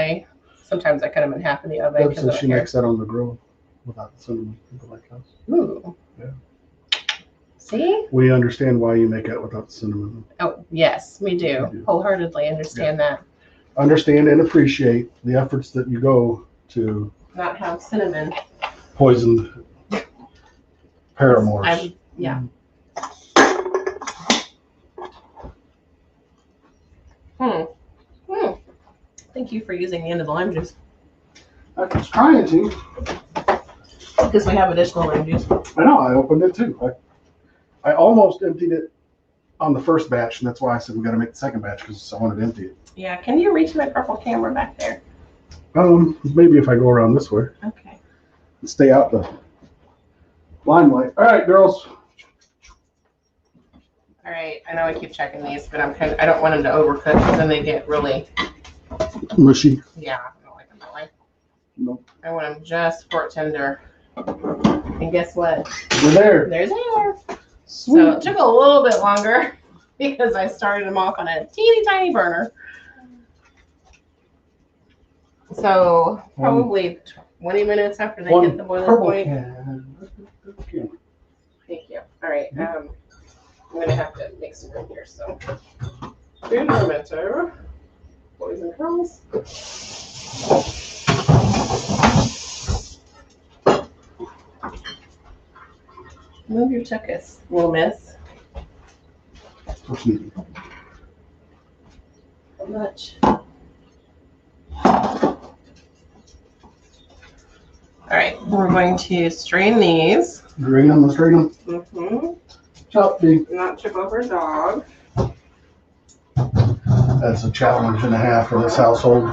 sometimes I cut them in half in the oven. Deb says she makes that on the grill without the cinnamon. People like us. Ooh. Yeah. See? We understand why you make it without the cinnamon. Oh, yes, we do. We do. Wholeheartedly understand that. Understand and appreciate the efforts that you go to Not have cinnamon. poisoned paramours. Yeah. Thank you for using the end of the lime juice. I was trying to. Because we have additional lime juice. I know, I opened it too. I almost emptied it on the first batch, and that's why I said we got to make the second batch because I wanted to empty it. Yeah, can you reach my purple camera back there? Maybe if I go around this way Okay. and stay out the limelight. All right, girls. All right, I know I keep checking these, but I don't want them to overcook because then they get really, Mushy. yeah, I don't like them that way. Nope. I want them just fork tender. And guess what? We're there. There's air. Sweet. So it took a little bit longer because I started them off on a teeny tiny burner. So probably 20 minutes after they hit the boiling point. Thank you. All right. I'm gonna have to make some room here. So, good momento, boys and girls. Move your tuchus, little miss. How much? All right, we're going to strain these. Drain them, strain them. Mm-hmm. Chop big. Not trip over a dog. That's a challenge and a half for this household.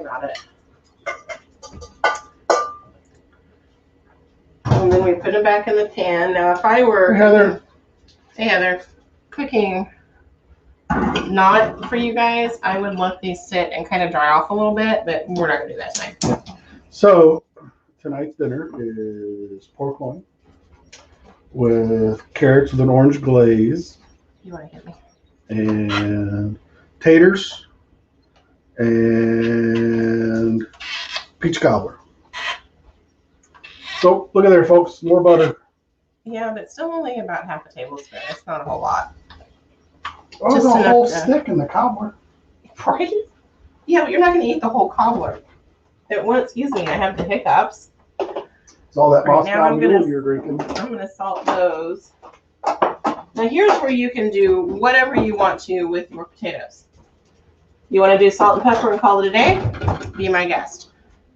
Got it. And then we put them back in the pan. Now, if I were Heather, cooking not for you guys, I would let these sit and kind of dry off a little bit, but we're not gonna do that tonight. So tonight's dinner is pork loin with carrots with an orange glaze. You want to hit me? And taters and peach cobbler. So look at there, folks. More butter. Yeah, but still only about half a tablespoon. It's not a whole lot. Oh, Just there's a enough whole to- stick in the cobbler. Right? Yeah, but you're not going to eat the whole cobbler at once. Excuse me, I have the hiccups. It's all that Right, now Moscow I'm gonna- Mule you're drinking. I'm going to salt those. Now here's where you can do whatever you want to with your potatoes. You want to do salt and pepper and call it a day? Be my guest.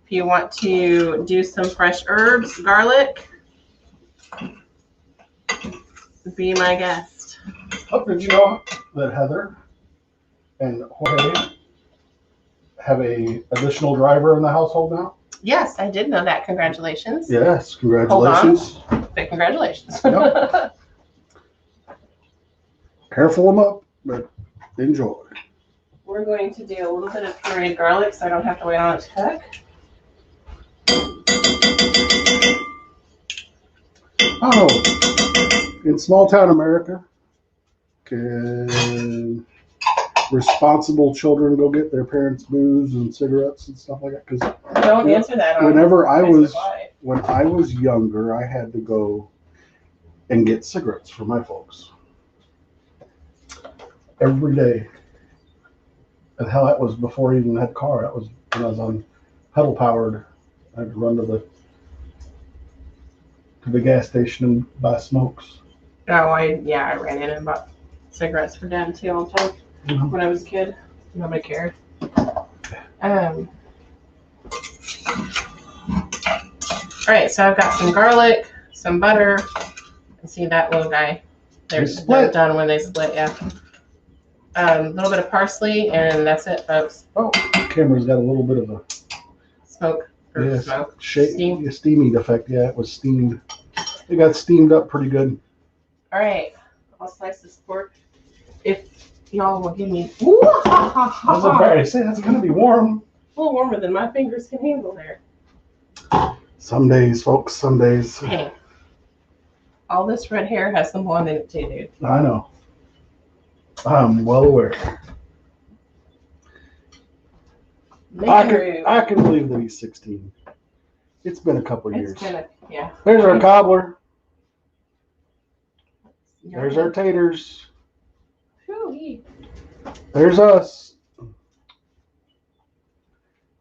If you want to do some fresh herbs, garlic, be my guest. Oh, did you know that Heather and Jorge have a additional driver in the household now? Yes, I did know that. Congratulations. Yes, congratulations. Big congratulations. Yep. Careful them up, but enjoy. We're going to do a little bit of pureed garlic so I don't have to wait on it to cook. Oh, in small town America, can responsible children go get their parents' booze and cigarettes and stuff like that? Because Don't answer that. whenever I was Why. when I was younger, I had to go and get cigarettes for my folks every day. And hell, that was before I even had a car. That was when I was on pedal powered. I had to run to the gas station and buy smokes. Oh, I ran in and bought cigarettes for Dad too all the time when I was a kid. Nobody cared. All right, so I've got some garlic, some butter, and see that little guy. They're done when they split, yeah. A little bit of parsley, and that's it, folks. Oh, camera's got a little bit of a Smoke. steamy effect. Yeah, it was steamed. It got steamed up pretty good. All right, I'll slice this pork. If y'all will give me, ooh, ha, ha, ha, I was about to say that's gonna be warm. a little warmer than my fingers can handle there. Some days, folks. Some days. Hey, all this red hair has some blonde in it too, dude. I know. I'm well aware. I can believe that he's 16. It's been a couple years. Yeah. There's our cobbler. There's our taters. There's us.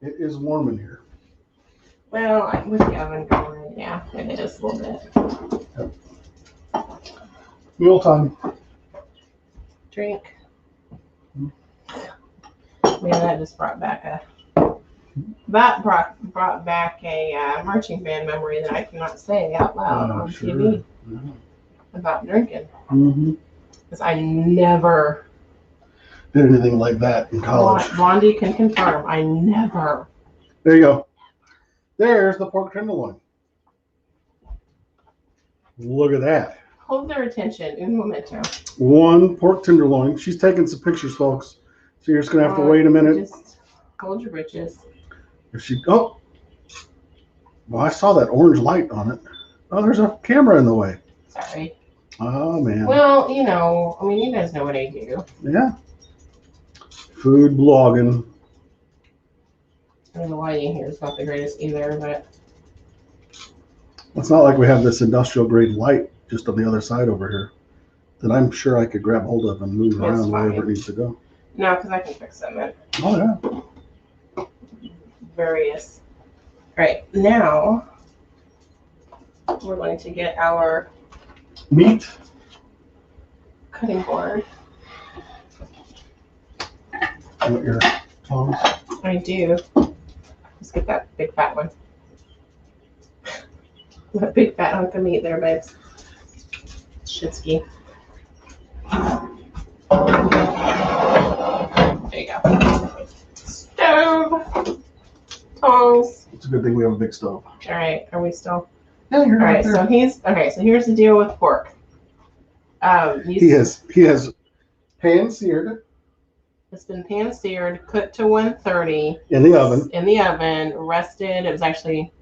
It is warm in here. Well, with the oven going, yeah, it is a little bit. Meal time. Drink. Man, that just brought back a marching band memory that I cannot say out loud on TV about drinking. Because I never did anything like that in college. Blondie can confirm. I never. There you go. There's the pork tenderloin. Look at that. Hold their attention. Un momento. One pork tenderloin. She's taking some pictures, folks. So you're just gonna have to wait a minute. Just hold your britches. Well, I saw that orange light on it. Oh, there's a camera in the way. Sorry. Oh man. Well, you guys know what I do. Yeah. Food blogging. I don't know why you hear it's not the greatest either, but It's not like we have this industrial grade light just on the other side over here that I'm sure I could grab hold of and move around wherever it needs to go. no, because I can fix them. Oh yeah. Various. All right, now we're going to get our Meat. cutting board. You want your tongs? I do. Let's get that big fat one. A big fat hunk of meat there, babes. Shitski. There you go. Stove. Tongs. It's a good thing we have a big stove. All right, are we still? Yeah, you're All right right, there. so here's the deal with pork. He has pan seared It's been pan seared, cooked to 130 in the oven. In the oven, rested. It was actually,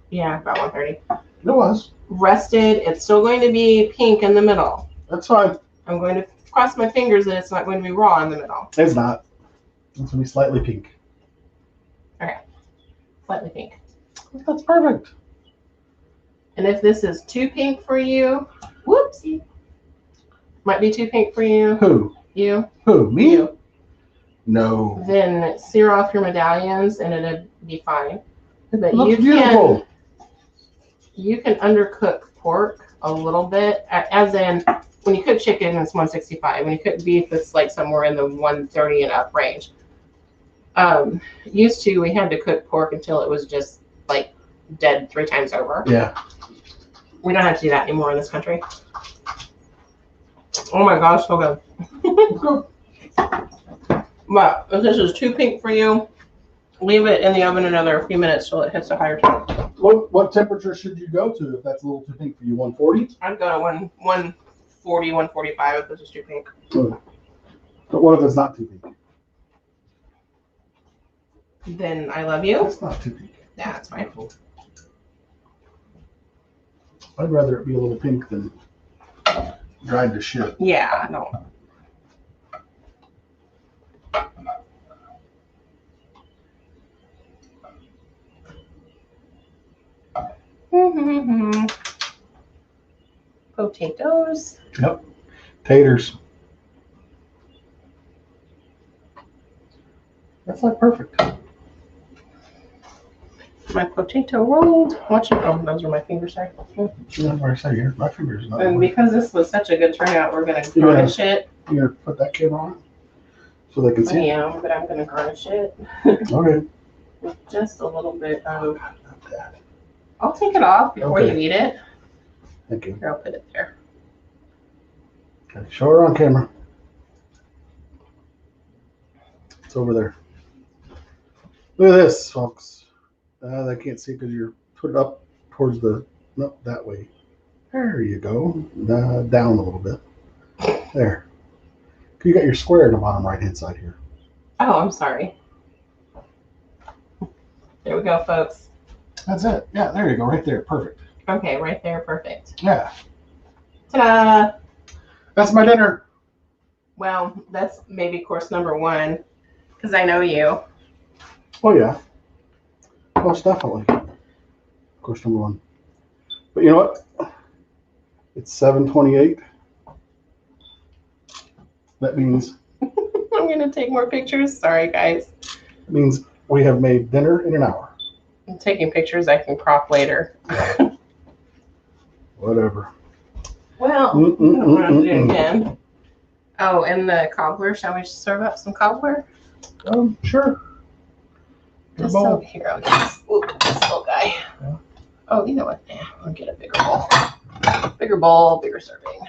yeah, about 130. It was. Rested. It's still going to be pink in the middle. That's fine. I'm going to cross my fingers that it's not going to be raw in the middle. It's not. It's going to be slightly pink. Slightly pink. That's perfect. And if this is too pink for you, whoopsie. Might be too pink for you. Who? You. Who? Me? You. No. Then sear off your medallions and it'll be fine. But It looks beautiful. You can undercook pork a little bit, as in when you cook chicken, it's 165. When you cook beef, it's like somewhere in the 130 and up range. Used to, we had to cook pork until it was just like dead 3 times over. Yeah. We don't have to do that anymore in this country. Oh my gosh, so good. But if this is too pink for you, leave it in the oven another few minutes till it hits a higher temp. What temperature should you go to if that's a little too pink for you? 140? I'd go to 140, 145 if this is too pink. But what if it's not too pink? Then I love you. It's not too pink. Yeah, that's fine. I'd rather it be a little pink than dried to shit. Yeah, no. Potatoes. Yep. Taters. That's like perfect. My potato rolled. Watch it. Oh, those are my fingers, sorry. My fingers. Not And working. because this was such a good turnout, we're going to garnish it. You're gonna put that camera on so they can I see it? am, but I'm going to garnish it Okay. with just a little bit of. Not that. I'll take it off before Okay. you eat it. Thank you. Here, I'll put it there. Okay. Show her on camera. It's over there. Look at this, folks. They can't see because you're put it up towards the, no, that way. There you go. Down a little bit. There. You got your square in the bottom right hand side here. Oh, I'm sorry. There we go, folks. That's it. Yeah, there you go. Right there. Perfect. Okay, right there, perfect. Yeah. Ta-da! That's my dinner. Well, that's maybe course number 1, because I know you. Oh, yeah. Most definitely. Course number 1. But you know what? It's 7:28. That means I'm going to take more pictures. Sorry, guys. it means we have made dinner in an hour. I'm taking pictures I can crop later. Whatever. Well, I don't want to do it again. Oh, and the cobbler. Shall we serve up some cobbler? Sure. Just over here. I'll get this little guy. Yeah. Oh, you know what? Yeah, I'll get a bigger bowl. Bigger bowl, bigger serving.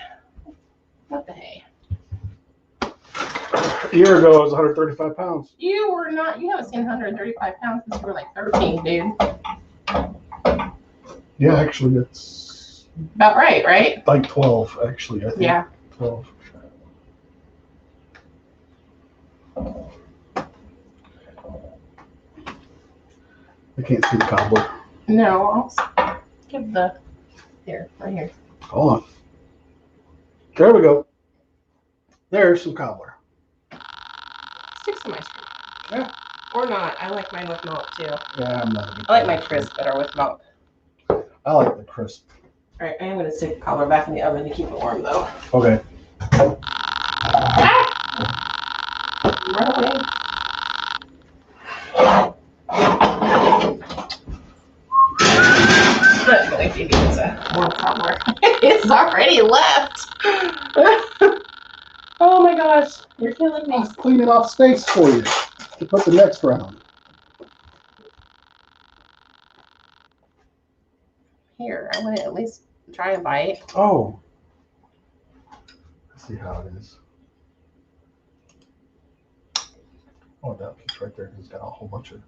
What the hey? A year ago, it was 135 pounds. You haven't seen 135 pounds since you were like 13, dude. Yeah, actually, it's About right? like 12, actually, I think. Yeah. 12. I can't see the cobbler. No, I'll give right here. Hold on. There we go. There's some cobbler. Stick some ice cream. Yeah. Or not. I like mine with milk too. Yeah, I'm not a big I like my fan. crisp better with milk. I like the crisp. All right, I am going to stick the cobbler back in the oven to keep it warm though. Okay. Ah! Run away. But I think it's a warm cobbler. It's already left. Oh my gosh, you're killing me. I was cleaning off space for you to put the next round. Here, I want to at least try a bite. Oh. Let's see how it is. Oh, that piece right there has got a whole bunch of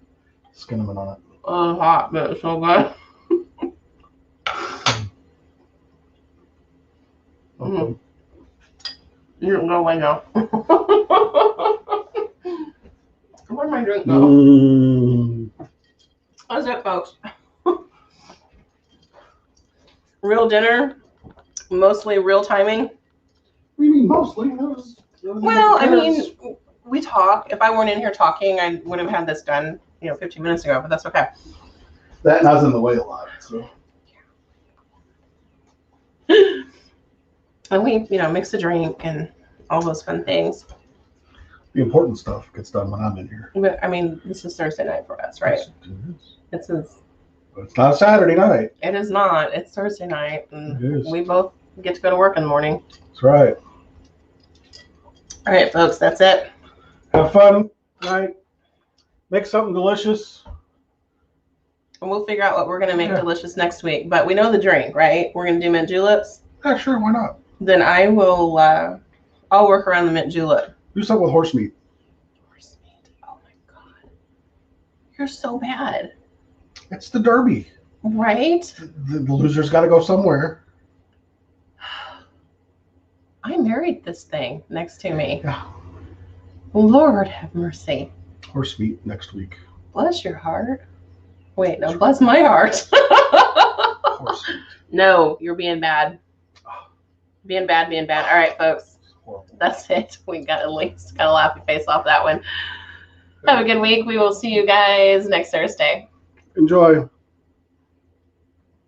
cinnamon on it. Oh, hot, but it's so good. Okay. You don't go away now. Where'd my drink go? That's it, folks. Real dinner, mostly real timing. What do you mean mostly? Well, I mean, we talk. If I weren't in here talking, I would have had this done, 15 minutes ago, but that's okay. That and I was in the way a lot, so. And we, mix a drink and all those fun things. The important stuff gets done when I'm in here. But, I mean, this is Thursday night for us, right? It's not Saturday night. It is not. It's Thursday night. And It is. we both get to go to work in the morning. That's right. All right, folks, that's it. Have fun tonight. Make something delicious. And we'll figure out what we're going to make delicious next week. But we know the drink, right? We're going to do mint juleps. Yeah, sure. Why not? Then I will, I'll work around the mint julep. Do something with horse meat. Horse meat. Oh, my God. You're so bad. It's the Derby. Right? The loser's got to go somewhere. I married this thing next to me. Yeah. Lord have mercy. Horse meat next week. Bless your heart. Wait, no, bless my heart. Horse meat. No, you're being bad. Being bad. All right, folks. Horrible. That's it. We got at least got a laughy face off that one. Have a good week. We will see you guys next Thursday. Enjoy.